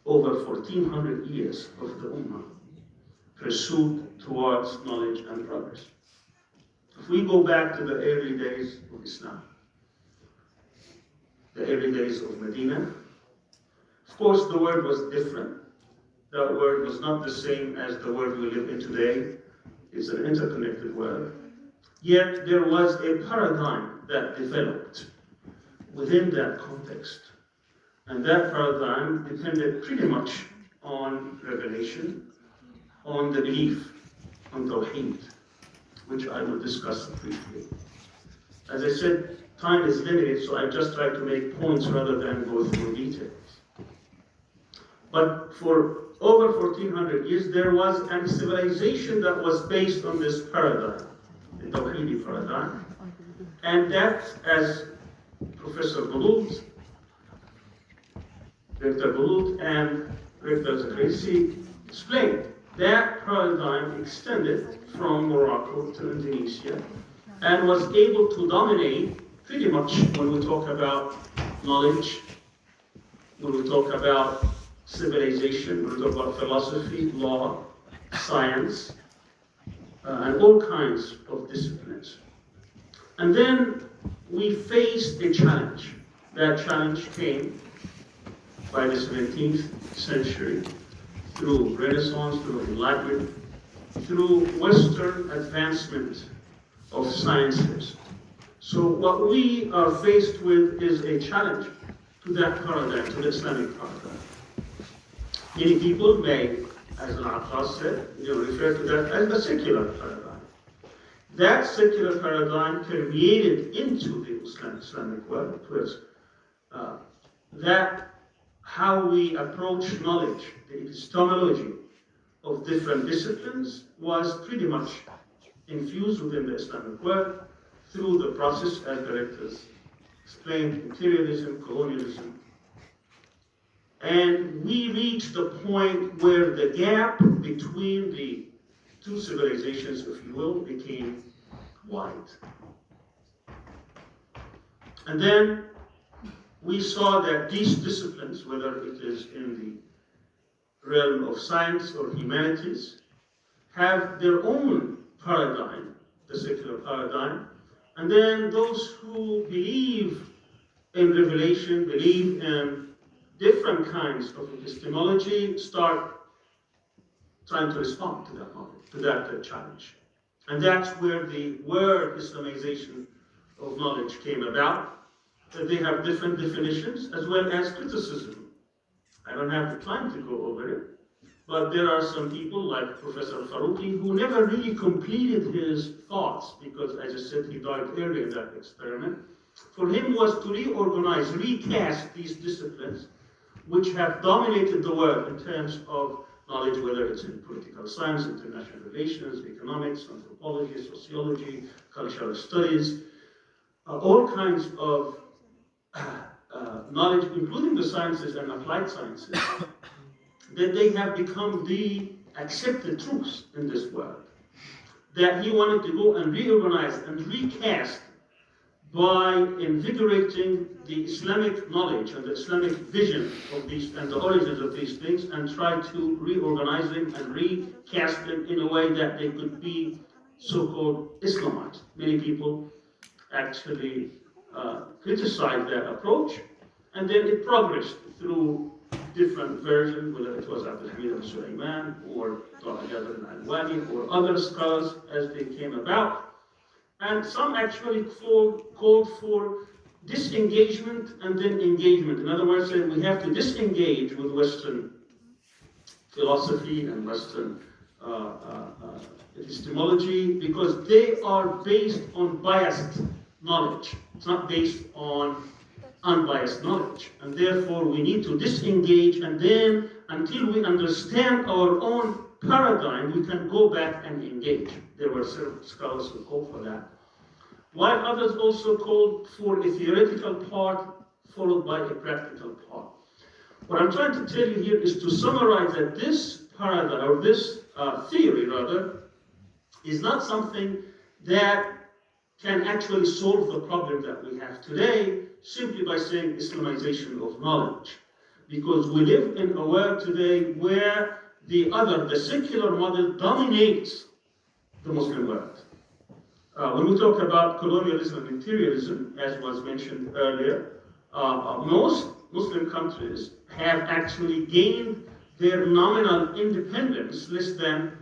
over 1400 years of the Ummah pursued towards knowledge and progress. If we go back to the early days of Islam, the early days of Medina, of course the world was different. That world was not the same as the world we live in today. It's an interconnected world. Yet there was a paradigm that developed within that context. And that paradigm depended pretty much on revelation, on the belief, on Tawheed, which I will discuss briefly. As I said, time is limited, so I just try to make points rather than go through details. But for over 1400 years, there was a civilization that was based on this paradigm, the Tawheedi paradigm. And that, as Professor Gouloud, Dr. Gouloud and Dr. Zakrisi explained, that paradigm extended from Morocco to Indonesia and was able to dominate pretty much when we talk about knowledge, when we talk about civilization, when we talk about philosophy, law, science, and all kinds of disciplines. And then we faced a challenge. That challenge came by the 17th century through Renaissance, through Enlightenment, through Western advancement of sciences. So what we are faced with is a challenge to that paradigm, to the Islamic paradigm. Many people may, as Al-Abbas said, refer to that as the secular paradigm. That secular paradigm permeated into the Islamic world. It was that how we approach knowledge, the epistemology of different disciplines was pretty much infused within the Islamic world through the process, as directors explained, imperialism, colonialism. And we reached the point where the gap between the two civilizations, if you will, became wide. And then we saw that these disciplines, whether it is in the realm of science or humanities, have their own paradigm, the secular paradigm. And then those who believe in revelation, believe in different kinds of epistemology, start trying to respond to that moment, to that challenge. And that's where the word Islamization of knowledge came about. That they have different definitions as well as criticism. I don't have the time to go over it, but there are some people like Professor Farouqi who never really completed his thoughts because, as I said, he died early in that experiment. For him was to reorganize, recast these disciplines which have dominated the world in terms of knowledge, whether it's in political science, international relations, economics, anthropology, sociology, cultural studies, all kinds of knowledge, including the sciences and applied sciences, that they have become the accepted truths in this world. That he wanted to go and reorganize and recast by invigorating the Islamic knowledge and the Islamic vision of these and the origins of these things and try to reorganize them and recast them in a way that they could be so-called Islamized. Many people actually criticized that approach, and then it progressed through different versions, whether it was Abdul Hamid al-Sulaiman or Jabir al-Alwani or other scholars as they came about. And some actually called for disengagement and then engagement. In other words, saying we have to disengage with Western philosophy and Western epistemology because they are based on biased knowledge. It's not based on unbiased knowledge. And therefore, we need to disengage, and then until we understand our own paradigm, we can go back and engage. There were several scholars who called for that. While others also called for a theoretical part followed by a practical part. What I'm trying to tell you here is to summarize that this paradigm, or this theory rather, is not something that can actually solve the problem that we have today simply by saying Islamization of knowledge. because we live in a world today where the secular model dominates the Muslim world. When we talk about colonialism and imperialism, as was mentioned earlier, most Muslim countries have actually gained their nominal independence less than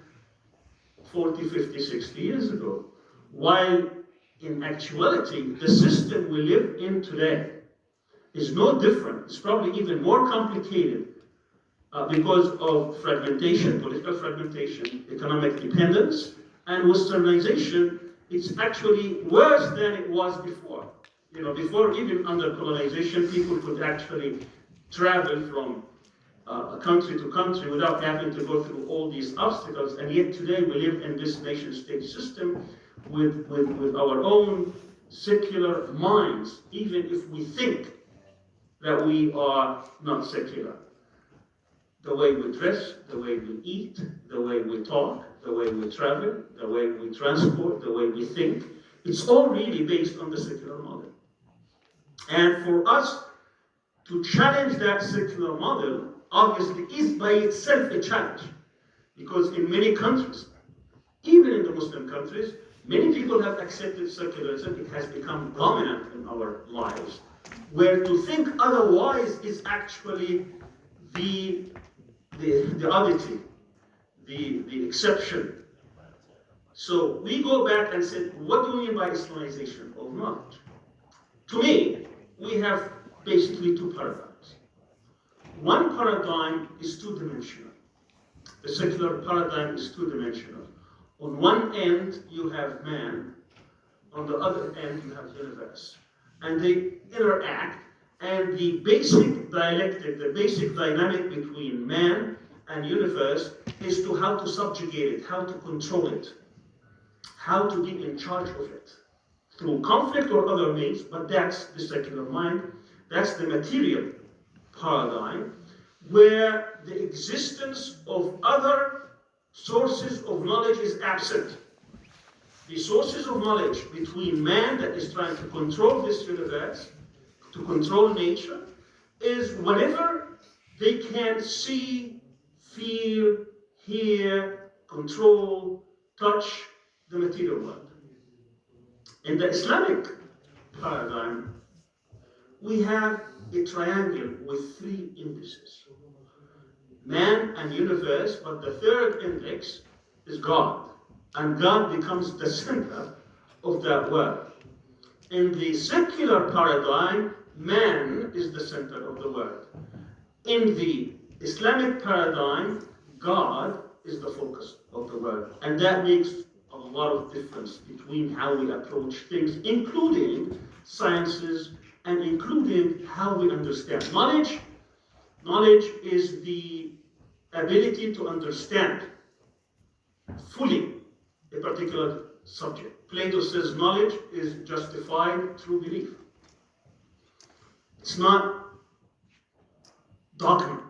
40, 50, 60 years ago. While in actuality, the system we live in today is no different. It's probably even more complicated because of fragmentation, political fragmentation, economic dependence, and westernization. It's actually worse than it was before. You know, before, even under colonization, people could actually travel from country to country without having to go through all these obstacles, and yet today we live in this nation-state system with our own secular minds, even if we think that we are not secular. The way we dress, the way we eat, the way we talk, the way we travel, the way we transport, the way we think, it's all really based on the secular model. And for us to challenge that secular model, obviously, is by itself a challenge. Because in many countries, even in the Muslim countries, many people have accepted secularism. It has become dominant in our lives, where to think otherwise is actually the oddity, the exception. So we go back and say, what do we mean by Islamization of knowledge? To me, we have basically two paradigms. One paradigm is two-dimensional. The secular paradigm is two-dimensional. On one end, you have man. On the other end, you have universe. And they interact, and the basic dialectic, the basic dynamic between man and universe is to how to subjugate it, how to control it, how to be in charge of it, through conflict or other means, but that's the secular mind. That's the material paradigm, where the existence of other sources of knowledge is absent. The sources of knowledge between man that is trying to control this universe, to control nature, is whenever they can see, feel, hear, control, touch the material world. In the Islamic paradigm, we have a triangle with three indices. Man and universe, but the third index is God. And God becomes the center of that world. In the secular paradigm, man is the center of the world. In the Islamic paradigm, God is the focus of the world. And that makes a lot of difference between how we approach things, including sciences, and including how we understand knowledge. Knowledge is the ability to understand fully a particular subject. Plato says knowledge is justified through belief. It's not dogma,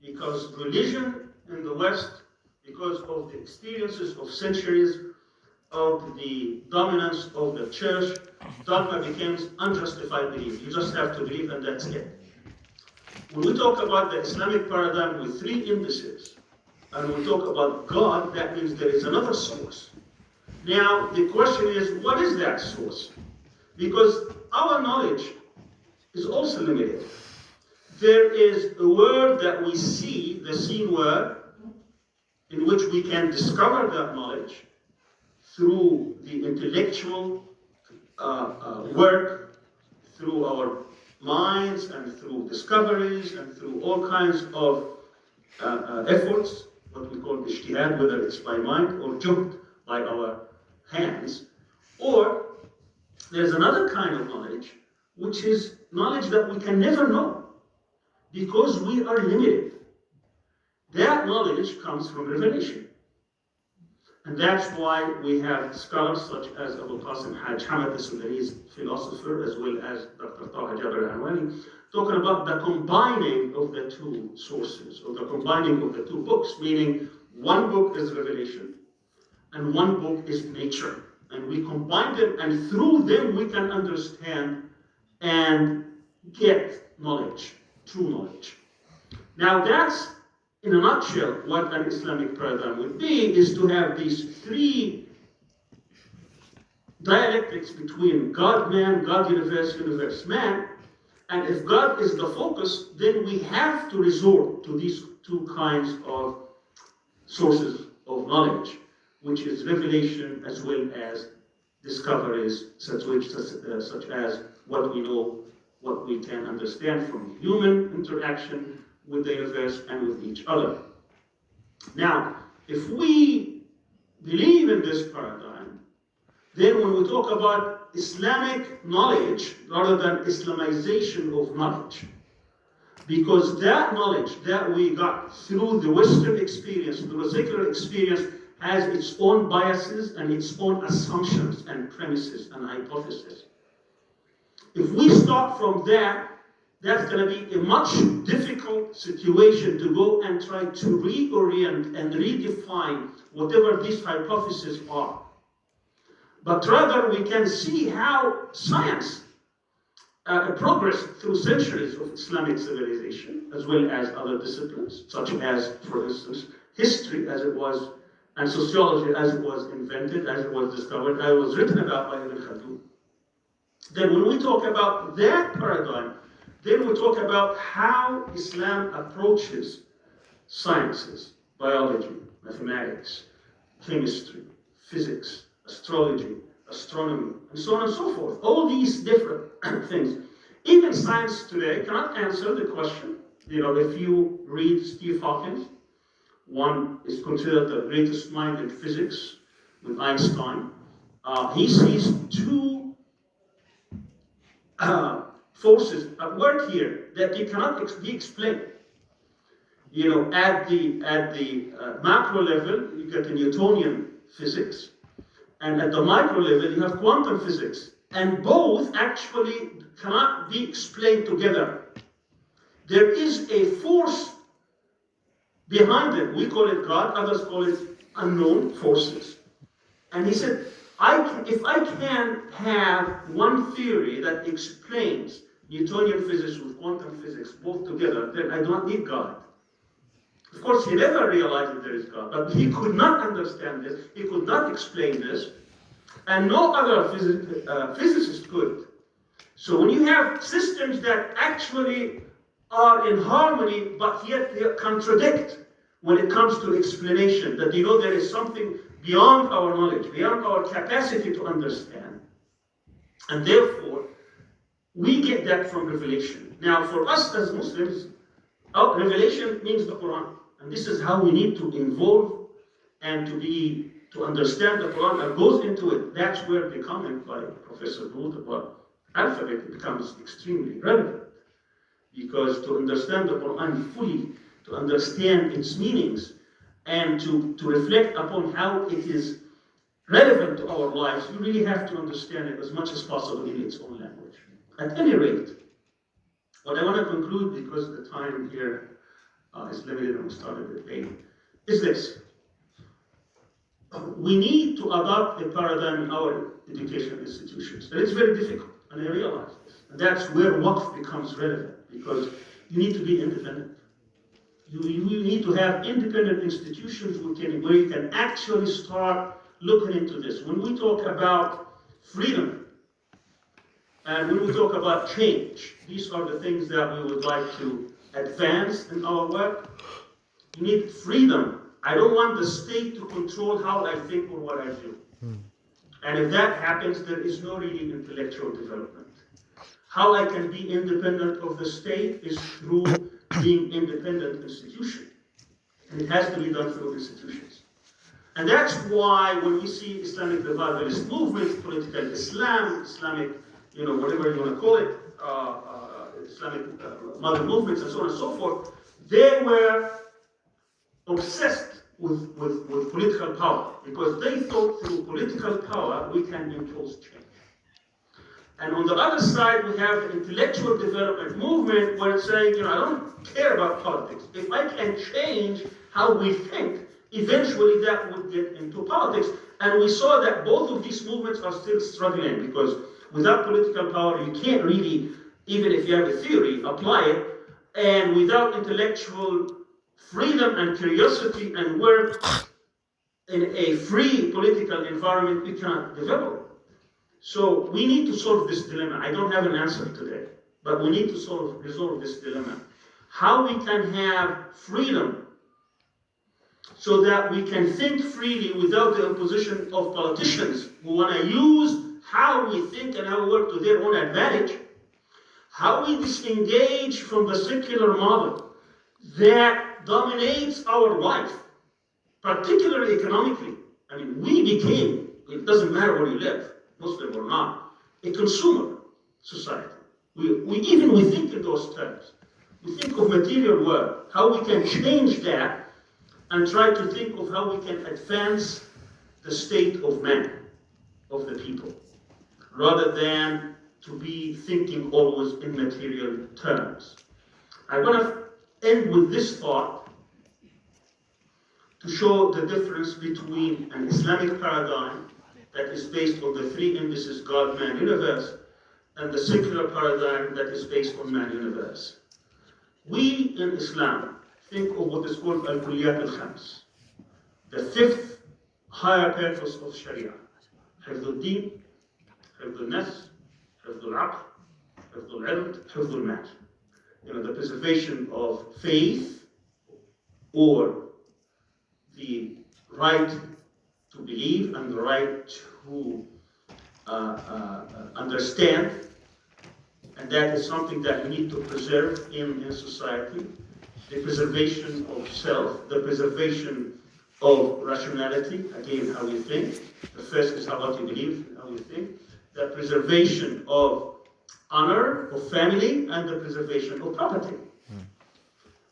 because religion in the West, because of the experiences of centuries of the dominance of the church, dogma becomes unjustified belief. You just have to believe and that's it. When we talk about the Islamic paradigm with three indices, and we talk about God, that means there is another source. Now, the question is, what is that source? Because our knowledge is also limited. There is a world that we see, the seen world, in which we can discover that knowledge through the intellectual work, through our minds, and through discoveries, and through all kinds of efforts, what we call ijtihad, whether it's by mind or juhd, by our hands. Or there's another kind of knowledge, which is knowledge that we can never know, because we are limited. That knowledge comes from revelation. And that's why we have scholars such as Abu Qasim Haj Hamad, the Sudanese philosopher, as well as Dr. Taha Jabir Anwani, talking about the combining of the two sources, or the combining of the two books, meaning one book is revelation, and one book is nature. And we combine them, and through them we can understand and get knowledge, true knowledge. Now that's, in a nutshell, what an Islamic paradigm would be, is to have these three dialectics between God, man, God, universe, universe, man. And if God is the focus, then we have to resort to these two kinds of sources of knowledge, which is revelation as well as discoveries, such as what we know, what we can understand from human interaction with the universe and with each other. Now, if we believe in this paradigm, then when we talk about Islamic knowledge rather than Islamization of knowledge, because that knowledge that we got through the Western experience, through the secular experience, has its own biases and its own assumptions and premises and hypotheses. If we start from that, that's going to be a much difficult situation to go and try to reorient and redefine whatever these hypotheses are. But rather, we can see how science progressed through centuries of Islamic civilization, as well as other disciplines, such as, for instance, history as it was, and sociology as it was invented, as it was discovered, as it was written about by Ibn Khaldun. Then when we talk about that paradigm, then we talk about how Islam approaches sciences, biology, mathematics, chemistry, physics, astrology, astronomy, and so on and so forth. All these different things. Even science today cannot answer the question. You know, if you read Steve Hawking, one is considered the greatest mind in physics with Einstein. He sees two forces at work here that you cannot be explained. You know, at the macro level, you get the Newtonian physics, and at the micro level, you have quantum physics, and both actually cannot be explained together. There is a force behind it. We call it God, others call it unknown forces. And he said, if I can have one theory that explains Newtonian physics with quantum physics both together, then I don't need God. Of course, he never realized that there is God, but he could not understand this, he could not explain this, and no other physicist could. So when you have systems that actually are in harmony, but yet they contradict when it comes to explanation, that you know there is something beyond our knowledge, beyond our capacity to understand, and therefore, we get that from revelation. Now, for us as Muslims, revelation means the Quran. And this is how we need to involve and to understand the Quran that goes into it. That's where the comment by Professor Gould about alphabet becomes extremely relevant. Because to understand the Quran fully, to understand its meanings, and to reflect upon how it is relevant to our lives, you really have to understand it as much as possible in its own language. At any rate, what I want to conclude, because the time here is limited and we started at 8, is this. We need to adopt a paradigm in our education institutions. And it's very difficult, and I realize this. And that's where waqf becomes relevant, because you need to be independent. You need to have independent institutions where you can actually start looking into this. When we talk about freedom, and when we talk about change, these are the things that we would like to advance in our work. You need freedom. I don't want the state to control how I think or what I do. And if that happens, there is no really intellectual development. How I can be independent of the state is through being independent institution. And it has to be done through institutions. And that's why when we see Islamic revivalist movements, political Islam, Islamic, whatever you want to call it, Islamic modern movements and so on and so forth, they were obsessed with political power, because they thought through political power we can impose change. And on the other side, we have the intellectual development movement where it's saying, I don't care about politics. If I can change how we think, eventually that would get into politics. And we saw that both of these movements are still struggling, because without political power, you can't really, even if you have a theory, apply it And without intellectual freedom and curiosity and work in a free political environment, we cannot develop. So we need to solve this dilemma. I don't have an answer today, but we need to resolve this dilemma. How we can have freedom so that we can think freely without the imposition of politicians who want to use how we think and how we work to their own advantage. How we disengage from the secular model that dominates our life, particularly economically. I mean, we became, it doesn't matter where you live, Muslim or not, a consumer society. We think in those terms. We think of material world, how we can change that and try to think of how we can advance the state of man, of the people, rather than to be thinking always in material terms. I'm going to end with this thought to show the difference between an Islamic paradigm that is based on the three indices, God, man, universe, and the secular paradigm that is based on man, universe. We in Islam think of what is called al-kulliyat al-khams, the fifth higher purpose of Sharia. حفظ الدين, حفظ النفس, حفظ العقل, حفظ العلم, حفظ المال. The preservation of faith, or the right to believe and the right to understand, and that is something that we need to preserve in society. The preservation of self, the preservation of rationality, again, how we think. The first is what you believe, how you think. The preservation of honor, of family, and the preservation of property.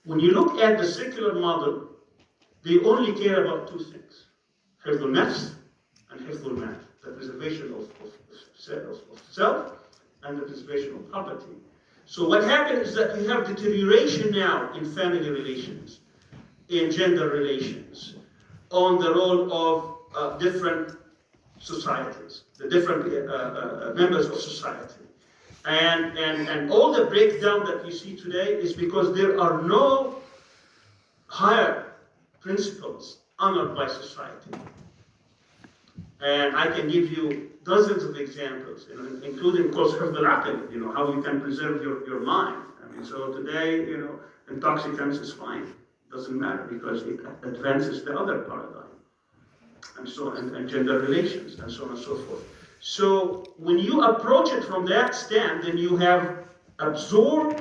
When you look at the secular model, they only care about two things: حفظ النفس and حفظ المال, the preservation of self and the preservation of property. So what happens is that you have deterioration now in family relations, in gender relations, on the role of different societies, the different members of society. And all the breakdown that you see today is because there are no higher principles honored by society. And I can give you dozens of examples, including, of course, حفظ العقل, how you can preserve your mind. I mean, so today, intoxicants is fine. Doesn't matter because it advances the other paradigm. And so, and gender relations, and so on and so forth. So when you approach it from that stand, then you have absorbed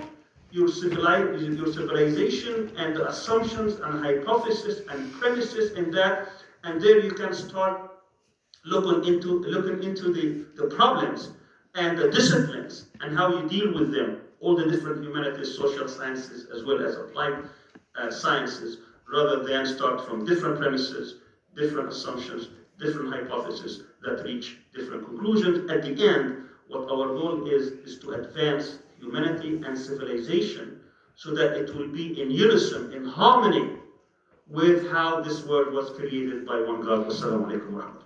your civilization and the assumptions and hypotheses and premises in that, and there you can start looking into the problems and the disciplines and how you deal with them, all the different humanities, social sciences, as well as applied sciences, rather than start from different premises, different assumptions, different hypotheses that reach different conclusions. At the end, what our goal is to advance humanity and civilization so that it will be in unison, in harmony with how this world was created by one God. Wassalamu alaikum wa rahmatullah.